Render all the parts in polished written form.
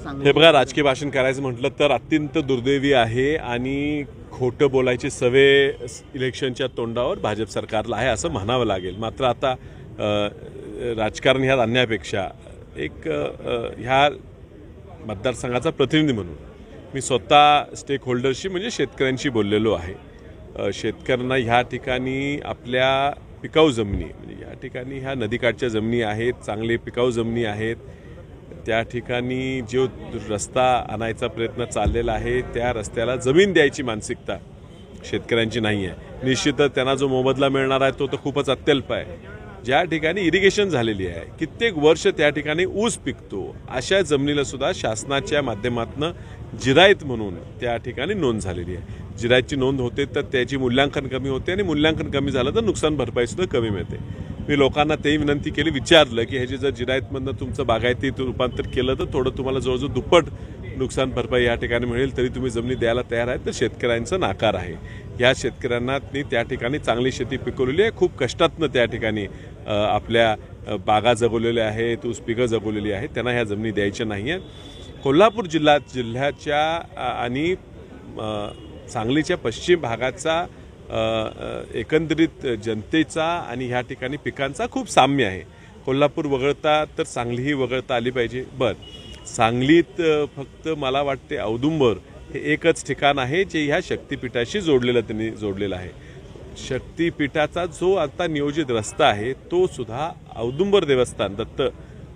हे बघा, राजकीय भाषण करायचं म्हटलं तर अत्यंत दुर्दैवी आहे आणि खोटं बोलायची सवय इलेक्शनच्या तोंडावर भाजप सरकारला आहे असं म्हणावं लागेल। मात्र आता राजकारण ह्यात आणण्यापेक्षा एक ह्या मतदारसंघाचा प्रतिनिधी म्हणून मी स्वतः स्टेक होल्डरशी म्हणजे शेतकऱ्यांशी बोललेलो आहे। शेतकऱ्यांना ह्या ठिकाणी आपल्या पिकाऊ जमिनी म्हणजे या ठिकाणी ह्या नदीकाठच्या जमिनी आहेत, चांगले पिकाऊ जमिनी आहेत, त्या ठिकाणी जो रस्ता आणायचा प्रयत्न चाललेला आहे त्या रस्त्याला जमीन द्यायची मानसिकता शेतकऱ्यांची नाही आहे। निश्चितच त्यांना जो मोबदला मिळणार आहे तो तर खूपच अत्यल्प आहे। ज्या ठिकाणी इरिगेशन झालेली आहे, कित्येक वर्ष त्या ठिकाणी ऊस पिकतो, अशा जमिनीला सुद्धा शासनाच्या माध्यमातून जिरायत म्हणून त्या ठिकाणी नोंद झालेली आहे। जिरायतची नोंद होते तर त्याची मूल्यांकन कमी होते आणि मूल्यांकन कमी झालं तर नुकसान भरपाई सुद्धा कमी मिळते। मी लोकांना तेही विनंती केली, विचारलं की ह्याची जर जिरायतमधनं तुमचं बागायतीत रूपांतर केलं तर थोडं तुम्हाला जवळजवळ दुप्पट नुकसान भरपाई या ठिकाणी मिळेल, तरी तुम्ही जमिनी द्यायला तयार आहेत, तर शेतकऱ्यांचा नाकार आहे। या शेतकऱ्यांना त्या ठिकाणी चांगली शेती पिकवलेली आहे, खूप कष्टातनं त्या ठिकाणी आपल्या बागा जगवलेल्या आहेत, ऊस पिकं जगवलेली आहेत, त्यांना ह्या जमिनी द्यायच्या नाही आहेत। कोल्हापूर जिल्ह्याच्या आणि सांगलीच्या पश्चिम भागाचा एकंदरीत जनतेचा आणि ह्या ठिकाणी पिकांचा खूप साम्य आहे। कोल्हापूर वगळता तर सांगलीही वगळता आली पाहिजे। सांगलीत फक्त मला वाटते औदुंबर हे एकच ठिकाण आहे जे ह्या शक्तिपीठाशी जोडलेलं आहे। शक्तिपीठाचा जो आता नियोजित रस्ता आहे तो सुद्धा औदुंबर देवस्थान दत्त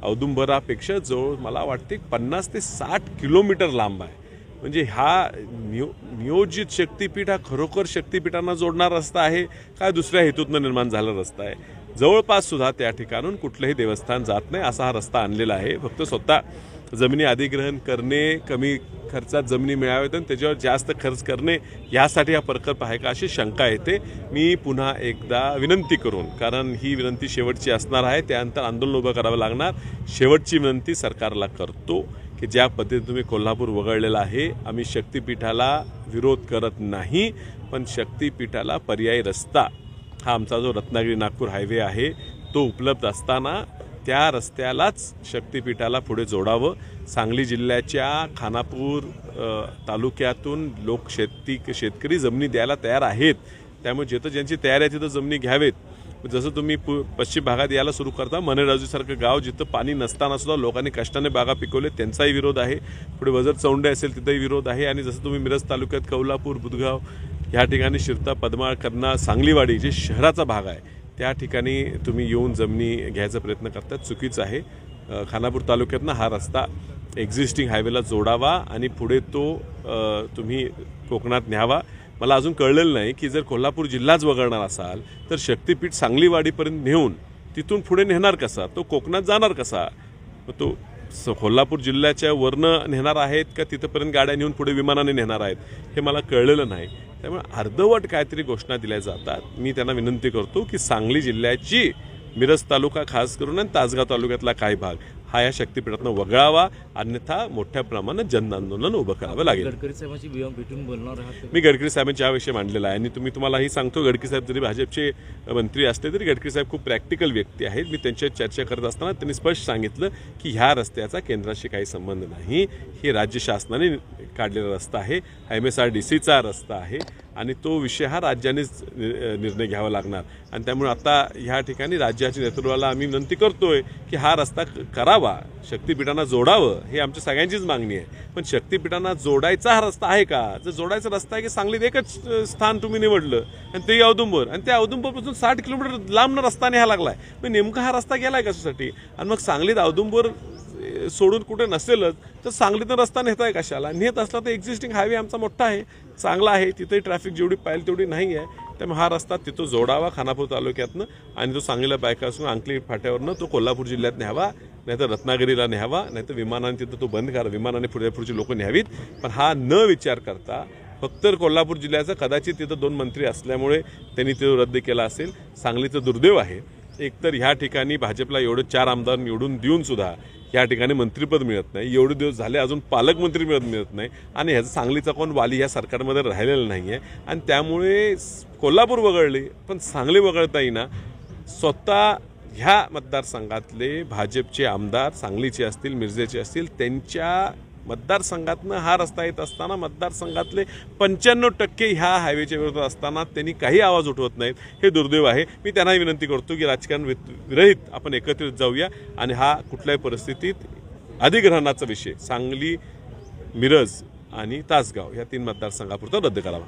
औदुंबरापेक्षा जवळ मला वाटते 50 ते 60 किलोमीटर लांब आहे। म्हणजे हा नियोजित शक्तिपीठ हा खरोखर शक्तिपीठांना जोडणारा रस्ता आहे का दुसऱ्या हेतूतून निर्माण झालेला रस्ता आहे? जवळपास सुद्धा त्या ठिकाणून कुठलंही देवस्थान जात नाही असा हा रस्ता आणलेला आहे। फक्त स्वतः जमिनी अधिग्रहण करणे, कमी खर्चात जमिनी मिळाव्यात आणि त्याच्यावर जास्त खर्च करणे यासाठी हा प्रकल्प आहे का अशी शंका येते। मी पुन्हा एकदा विनंती करून, कारण ही विनंती शेवटची असणार आहे, त्यानंतर आंदोलन उभं करावं लागणार, शेवटची विनंती सरकारला करतो की ज्या पद्धतीने तुम्ही कोल्हापूर वगळलेला आहे, आम्ही शक्तिपीठाला विरोध करत नाही, पण शक्तिपीठाला पर्यायी रस्ता हा आमचा जो रत्नागिरी नागपूर हायवे आहे तो उपलब्ध असताना त्या रस्त्यालाच शक्तिपीठाला पुढे जोडावं। सांगली जिल्ह्याच्या खानापूर तालुक्यातून लोक शेतकरी जमिनी द्यायला तयार आहेत, त्यामुळे जिथं ज्यांची तयारी आहे तिथं जमिनी घ्यावेत। जसं तुम्ही पश्चिम भागात यायला सुरू करता, मनेराजूसारखं गाव जिथं पाणी नसताना सुद्धा लोकांनी कष्टाने बागा पिकवले त्यांचाही विरोध आहे, पुढे वजर चौंडे असेल तिथंही विरोध आहे, आणि जसं तुम्ही मिरज तालुक्यात कौलापूर, बुधगाव ह्या ठिकाणी शिरता, पद्माळ, कर्ना, सांगलीवाडी जे शहराचा भाग आहे त्या ठिकाणी तुम्ही येऊन जमिनी घ्यायचा प्रयत्न करतात, चुकीचं आहे। खानापूर तालुक्यातनं हा रस्ता एक्झिस्टिंग हायवेला जोडावा आणि पुढे तो तुम्ही कोकणात न्यावा। मला अजून कळलेलं नाही की जर कोल्हापूर जिल्हाच वगळणार असाल तर शक्तिपीठ सांगलीवाडीपर्यंत नेऊन तिथून पुढे नेणार कसा, तो कोकणात जाणार कसा? तो कोल्हापूर जिल्ह्याच्या वरनं नेणार आहेत का तिथपर्यंत गाड्या नेऊन पुढे विमानाने नेणार आहेत हे मला कळलेलं नाही। त्यामुळे अर्धवट काहीतरी घोषणा दिल्या जातात। मी त्यांना विनंती करतो की सांगली जिल्ह्याची मिरज तालुका खास करून आणि तासगाव तालुक्यातला काही भाग हा या शक्तिपीठातनं वगळावा, अन्यथा मोठ्या प्रमाणात जन आंदोलन उभं करावं लागेल। गडकरी साहेबांची भेटून बोलणार आहात? मी गडकरी साहेबांच्या विषय मांडलेला आहे आणि तुम्हालाही सांगतो, गडकरी साहेब जरी भाजपचे मंत्री असले तरी गडकरी साहेब खूप प्रॅक्टिकल व्यक्ती आहेत। मी त्यांच्याशी चर्चा करत असताना त्यांनी स्पष्ट सांगितलं की ह्या रस्त्याचा केंद्राशी काही संबंध नाही, हे राज्य शासनाने काढलेला रस्ता आहे, MSRDCचा रस्ता आहे आणि तो विषय हा राज्यानेच निर्णय घ्यावा लागणार। आणि त्यामुळे आता ह्या ठिकाणी राज्याच्या नेतृत्वाला आम्ही विनंती करतोय की हा रस्ता करावा, शक्तिपीठांना जोडावं, हे आमच्या सगळ्यांचीच मागणी आहे। पण शक्तिपीठांना जोडायचा हा रस्ता आहे का? जर जोडायचा रस्ता आहे की सांगलीत एकच स्थान तुम्ही निवडलं आणि ते औदुंबर, आणि त्या औदुंबरपासून 60 किलोमीटर लांब रस्ता न्यायला लागलाय, मग नेमका हा रस्ता गेलाय कशासाठी? आणि मग सांगलीत औदुंबर सोडून कुठे नसेलच तर सांगलीतून रस्ता नेताय कशाला? नेत असला तर एक्झिस्टिंग हायवे आमचा मोठा आहे, चांगला आहे, तिथेही ट्रॅफिक जेवढी पाहिजे तेवढी नाही आहे, त्यामुळे हा रस्ता तिथं जोडावा खानापूर तालुक्यातनं आणि तो सांगलीला बायका असून अंकली फाट्यावरनं तो कोल्हापूर जिल्ह्यात न्यावा, नाहीतर रत्नागिरीला न्यावा, नाहीतर विमानाने तिथं तो बंद करा, विमानाने पुढची लोक न्यावीत। पण हा न विचार करता फक्त कोल्हापूर जिल्ह्याचा कदाचित तिथं 2 मंत्री असल्यामुळे त्यांनी तो रद्द केला असेल। सांगलीचं दुर्दैव आहे, एकतर ह्या ठिकाणी भाजपला एवढे 4 आमदार निवडून देऊन सुद्धा या ठिकाणी मंत्रिपद मिळत नाही, एवढे दिवस झाले अजून पालकमंत्री मिळत नाही, आणि ह्याचा सांगलीचा कोण वाली या सरकारमध्ये राहिलेला नाही आहे, आणि त्यामुळे कोल्हापूर वगळले पण सांगली वगळता येईना। स्वतः ह्या मतदारसंघातले भाजपचे आमदार सांगलीचे असतील, मिरजेचे असतील, त्यांच्या मतदारसंघातनं हा रस्ता येत असताना मतदारसंघातले 95% ह्या हायवेच्या विरोधात असताना त्यांनी काही आवाज उठवत नाहीत. हे दुर्दैव आहे. मी त्यांनाही विनंती करतो की राजकारण विरहित आपण एकत्रित जाऊया आणि हा कुठल्याही परिस्थितीत अधिग्रहणाचा विषय सांगली, मिरज आणि तासगाव या 3 मतदारसंघापुरता रद्द करावा.